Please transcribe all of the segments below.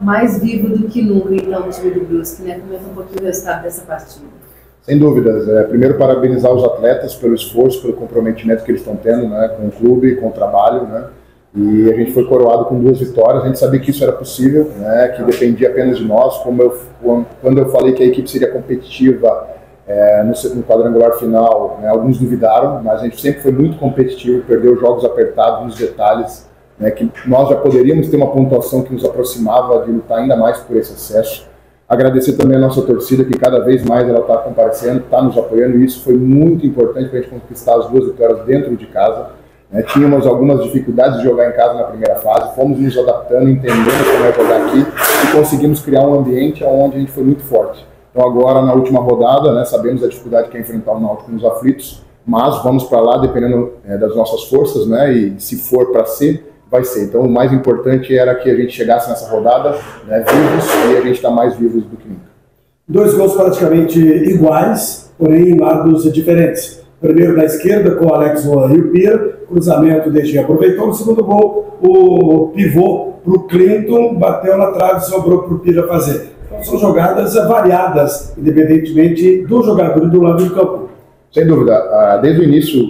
mais vivo do que nunca, então, o time do Brusque, né? Comenta um pouquinho o resultado dessa partida. Sem dúvidas. Primeiro, parabenizar os atletas pelo esforço, pelo comprometimento que eles estão tendo, né, com o clube, com o trabalho, né? E a gente foi coroado com 2 vitórias. A gente sabia que isso era possível, né, que dependia apenas de nós. Quando eu falei que a equipe seria competitiva no quadrangular final, né, alguns duvidaram, mas a gente sempre foi muito competitivo, perdeu jogos apertados nos detalhes, né, que nós já poderíamos ter uma pontuação que nos aproximava de lutar ainda mais por esse acesso. Agradecer também a nossa torcida, que cada vez mais ela está comparecendo, está nos apoiando, e isso foi muito importante para a gente conquistar as 2 vitórias dentro de casa. Tínhamos algumas dificuldades de jogar em casa na primeira fase, fomos nos adaptando, entendendo como é jogar aqui, e conseguimos criar um ambiente onde a gente foi muito forte. Então agora, na última rodada, né, sabemos a dificuldade que é enfrentar o Náutico nos aflitos, mas vamos para lá dependendo das nossas forças, né, e se for para ser, vai ser. Então o mais importante era que a gente chegasse nessa rodada, né, vivos, e a gente está mais vivos do que nunca. 2 gols praticamente iguais, porém em lados diferentes. Primeiro da esquerda com o Alex Roa e o Pira, cruzamento, o DG aproveitou. No segundo gol, o pivô para o Clinton, bateu na trave e sobrou para o Pira fazer. Então são jogadas variadas, independentemente do jogador e do lado do campo. Sem dúvida, desde o início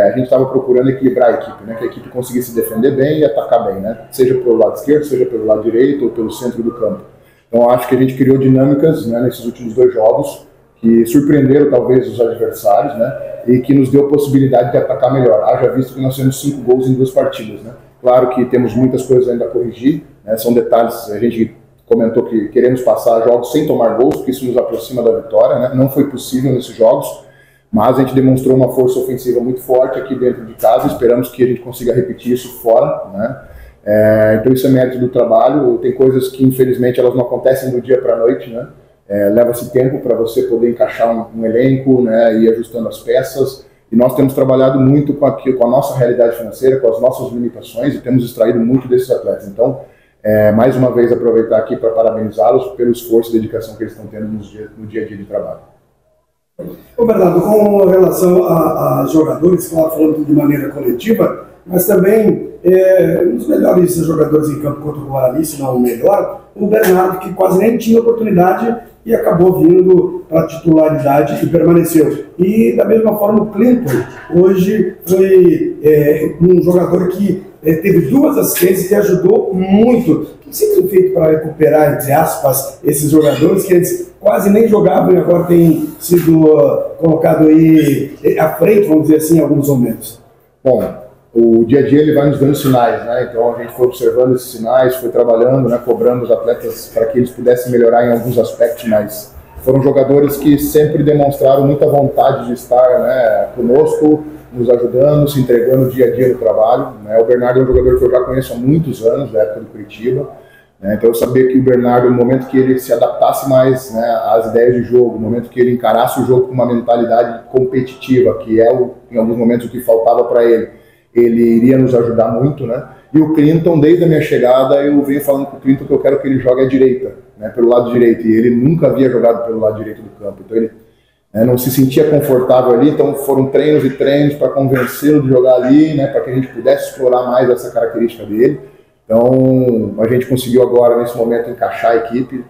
a gente estava procurando equilibrar a equipe, né, que a equipe conseguisse defender bem e atacar bem, né, seja pelo lado esquerdo, seja pelo lado direito ou pelo centro do campo. Então acho que a gente criou dinâmicas, né, nesses últimos 2 jogos que surpreenderam talvez os adversários, né, e que nos deu a possibilidade de atacar melhor. Haja visto que nós temos 5 gols em 2 partidas. Né. Claro que temos muitas coisas ainda a corrigir, né, são detalhes, a gente comentou que queremos passar jogos sem tomar gols, porque isso nos aproxima da vitória, né, não foi possível nesses jogos. Mas a gente demonstrou uma força ofensiva muito forte aqui dentro de casa, esperamos que a gente consiga repetir isso fora, né? Então isso é mérito do trabalho, tem coisas que infelizmente elas não acontecem do dia para a noite, né? Leva-se tempo para você poder encaixar um elenco, né, e ir ajustando as peças, e nós temos trabalhado muito com a nossa realidade financeira, com as nossas limitações, e temos extraído muito desses atletas. Então, mais uma vez aproveitar aqui para parabenizá-los pelo esforço e dedicação que eles estão tendo no dia a dia de trabalho. Ô Bernardo, com relação a jogadores, claro, falando de maneira coletiva, mas também um dos melhores jogadores em campo contra o Guarani, se não o melhor, o Bernardo, que quase nem tinha oportunidade e acabou vindo para a titularidade e permaneceu. E da mesma forma o Clinton, hoje foi um jogador que teve 2 assistências e ajudou muito. O que você tem feito para recuperar, entre aspas, esses jogadores que eles quase nem jogavam e agora têm sido colocado aí à frente, vamos dizer assim, em alguns momentos? Bom, o dia a dia ele vai nos dando sinais, né? Então a gente foi observando esses sinais, foi trabalhando, né, cobrando os atletas para que eles pudessem melhorar em alguns aspectos, mas foram jogadores que sempre demonstraram muita vontade de estar, né, conosco, nos ajudando, se entregando dia a dia no trabalho, né? O Bernardo é um jogador que eu já conheço há muitos anos, da época do Curitiba, né? Então eu sabia que o Bernardo, no momento que ele se adaptasse mais, né, às ideias de jogo, no momento que ele encarasse o jogo com uma mentalidade competitiva, que em alguns momentos o que faltava para ele iria nos ajudar muito, né? E o Clinton, desde a minha chegada, eu venho falando com o Clinton que eu quero que ele jogue à direita, né, pelo lado direito, e ele nunca havia jogado pelo lado direito do campo, então ele não se sentia confortável ali, então foram treinos e treinos para convencê-lo de jogar ali, né, para que a gente pudesse explorar mais essa característica dele. Então a gente conseguiu agora, nesse momento, encaixar a equipe,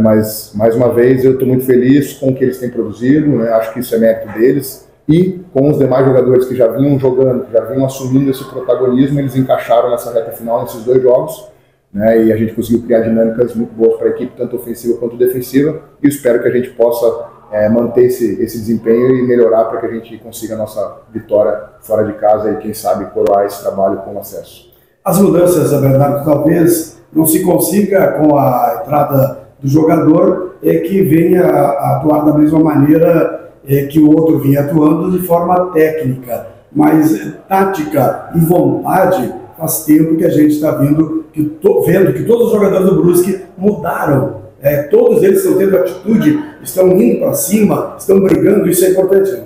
mas mais uma vez eu estou muito feliz com o que eles têm produzido, né, acho que isso é mérito deles, e com os demais jogadores que já vinham jogando, que já vinham assumindo esse protagonismo, eles encaixaram nessa reta final nesses 2 jogos, né, e a gente conseguiu criar dinâmicas muito boas para a equipe, tanto ofensiva quanto defensiva, e espero que a gente possa manter esse desempenho e melhorar para que a gente consiga a nossa vitória fora de casa e, quem sabe, coroar esse trabalho com acesso. As mudanças, Bernardo, talvez não se consiga com a entrada do jogador que venha a atuar da mesma maneira que o outro vinha atuando de forma técnica, mas tática e vontade. Faz tempo que a gente está vendo que todos os jogadores do Brusque mudaram. Todos eles estão tendo atitude, estão indo para cima, estão brigando, isso é importante.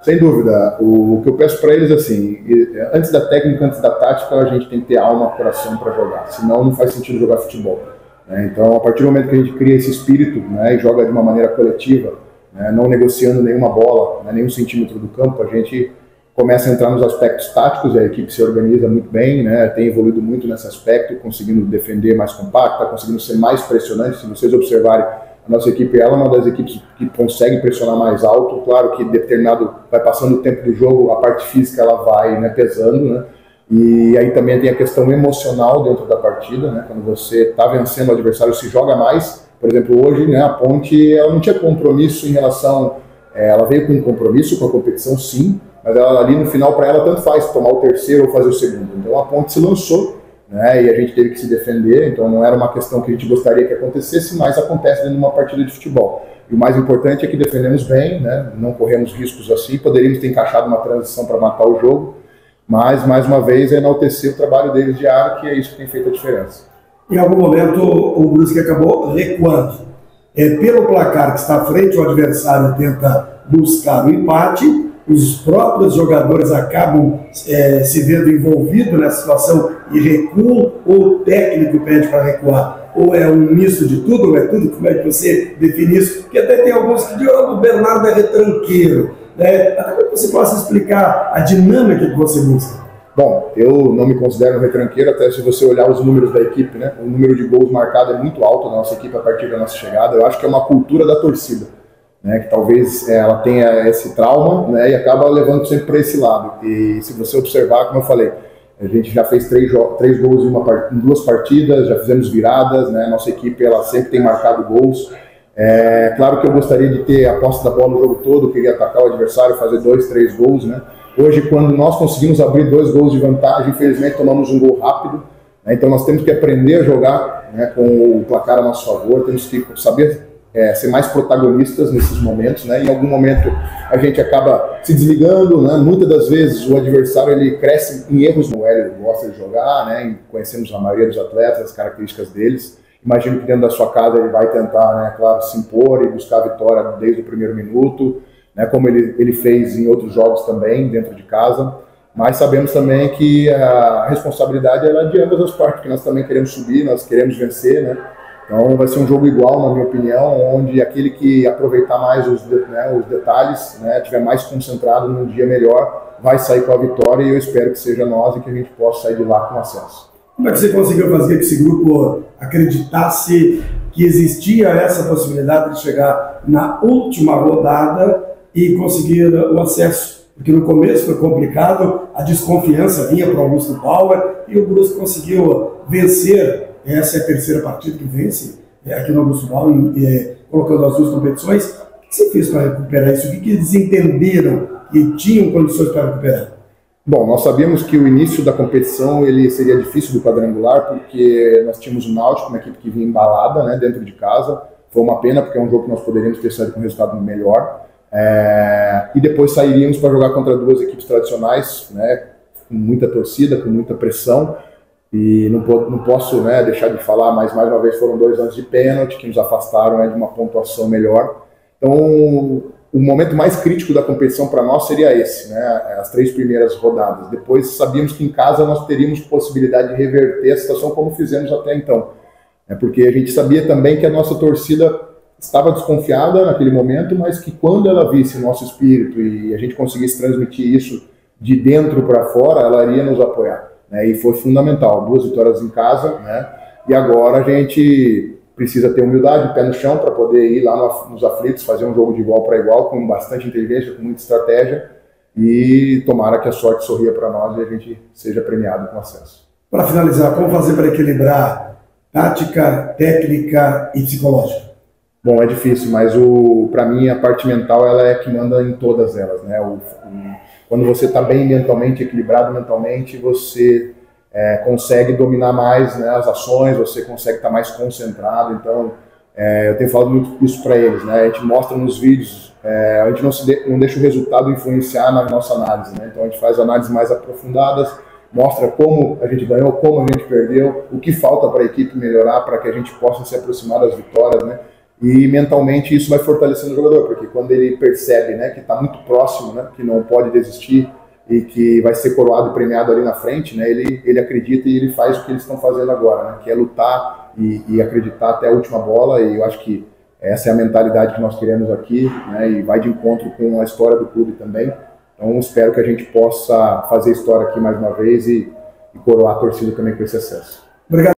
Sem dúvida. O que eu peço para eles, assim, antes da técnica, antes da tática, a gente tem que ter alma, coração para jogar, senão não faz sentido jogar futebol. Então, a partir do momento que a gente cria esse espírito, né, e joga de uma maneira coletiva, né, não negociando nenhuma bola, né, nenhum centímetro do campo, a gente começa a entrar nos aspectos táticos, e a equipe se organiza muito bem, né, tem evoluído muito nesse aspecto, conseguindo defender mais compacta, conseguindo ser mais pressionante. Se vocês observarem, a nossa equipe ela é uma das equipes que consegue pressionar mais alto. Claro que determinado, vai passando o tempo do jogo, a parte física ela vai, né, pesando, né, e aí também tem a questão emocional dentro da partida, né, quando você está vencendo o adversário, se joga mais. Por exemplo, hoje, né, a Ponte ela não tinha compromisso em relação, ela veio com um compromisso com a competição, sim, mas ela, ali no final, para ela, tanto faz tomar o terceiro ou fazer o segundo. Então a Ponte se lançou, né, e a gente teve que se defender. Então não era uma questão que a gente gostaria que acontecesse, mas acontece dentro de uma partida de futebol. E o mais importante é que defendemos bem, né, não corremos riscos assim. Poderíamos ter encaixado uma transição para matar o jogo, mas mais uma vez enaltecer o trabalho deles diário, que é isso que tem feito a diferença. Em algum momento o Brusque acabou recuando. Pelo placar que está à frente, o adversário tenta buscar o empate. Os próprios jogadores acabam se vendo envolvidos nessa situação e recuam, ou o técnico pede para recuar, ou é um misto de tudo, ou é tudo. Como é que você define isso? Porque até tem alguns que dizem, o Bernardo é retranqueiro, né? Até que você possa explicar a dinâmica que você busca. Bom, eu não me considero um retranqueiro, até se você olhar os números da equipe, né? O número de gols marcado é muito alto na nossa equipe a partir da nossa chegada. Eu acho que é uma cultura da torcida, né, que talvez ela tenha esse trauma, né, e acaba levando sempre para esse lado. E se você observar, como eu falei, a gente já fez três gols em 2 partidas, já fizemos viradas, né, nossa equipe ela sempre tem marcado gols. Claro que eu gostaria de ter a posse da bola no jogo todo, queria atacar o adversário, fazer 2, 3 gols, né. Hoje, quando nós conseguimos abrir 2 gols de vantagem, infelizmente tomamos um gol rápido, né, então nós temos que aprender a jogar, né, com o placar a nosso favor, temos que saber ser mais protagonistas nesses momentos, né? Em algum momento a gente acaba se desligando, né? Muitas das vezes o adversário ele cresce em erros. O Hélio gosta de jogar, né? Conhecemos a maioria dos atletas, as características deles. Imagino que dentro da sua casa ele vai tentar, né, claro, se impor e buscar a vitória desde o primeiro minuto, né? Como ele fez em outros jogos também dentro de casa. Mas sabemos também que a responsabilidade é de ambas as partes, que nós também queremos subir, nós queremos vencer, né? Então vai ser um jogo igual, na minha opinião, onde aquele que aproveitar mais os detalhes, né, tiver mais concentrado num dia melhor, vai sair com a vitória, e eu espero que seja nós e que a gente possa sair de lá com acesso. Como é que você conseguiu fazer que esse grupo acreditasse que existia essa possibilidade de chegar na última rodada e conseguir o acesso? Porque no começo foi complicado, a desconfiança vinha para o Augusto Bauer e o Brusque conseguiu vencer. Essa é a terceira partida que vence aqui no Augusto Bauer, colocando as 2 competições. O que você fez para recuperar isso? O que eles entenderam que tinham condições para recuperar? Bom, nós sabíamos que o início da competição ele seria difícil do quadrangular, porque nós tínhamos o Náutico, uma equipe que vinha embalada, né, dentro de casa. Foi uma pena, porque é um jogo que nós poderíamos ter saído com um resultado melhor. E depois sairíamos para jogar contra 2 equipes tradicionais, né, com muita torcida, com muita pressão. E não posso, né, deixar de falar, mas mais uma vez foram 2 lances de pênalti que nos afastaram, né, de uma pontuação melhor. Então o momento mais crítico da competição para nós seria esse, né, as 3 primeiras rodadas. Depois sabíamos que em casa nós teríamos possibilidade de reverter a situação como fizemos até então, porque a gente sabia também que a nossa torcida estava desconfiada naquele momento, mas que quando ela visse o nosso espírito e a gente conseguisse transmitir isso de dentro para fora, ela iria nos apoiar. E foi fundamental, 2 vitórias em casa, né? E agora a gente precisa ter humildade, pé no chão, para poder ir lá nos aflitos, fazer um jogo de igual para igual, com bastante inteligência, com muita estratégia, e tomara que a sorte sorria para nós e a gente seja premiado com acesso. Para finalizar, como fazer para equilibrar tática, técnica e psicológica? Bom, é difícil, mas para mim a parte mental ela é que manda em todas elas, né? Quando você está bem mentalmente, equilibrado mentalmente, você consegue dominar mais, né, as ações, você consegue estar mais concentrado. Então, eu tenho falado muito isso para eles, né? A gente mostra nos vídeos, a gente não deixa o resultado influenciar na nossa análise, né? Então a gente faz análises mais aprofundadas, mostra como a gente ganhou, como a gente perdeu, o que falta para a equipe melhorar para que a gente possa se aproximar das vitórias, né? E mentalmente isso vai fortalecendo o jogador, porque quando ele percebe, né, que está muito próximo, né, que não pode desistir e que vai ser coroado e premiado ali na frente, né, ele acredita e ele faz o que eles estão fazendo agora, né, que é lutar e acreditar até a última bola. E eu acho que essa é a mentalidade que nós queremos aqui, né, e vai de encontro com a história do clube também, Então espero que a gente possa fazer história aqui mais uma vez e coroar a torcida também com esse acesso. Obrigado.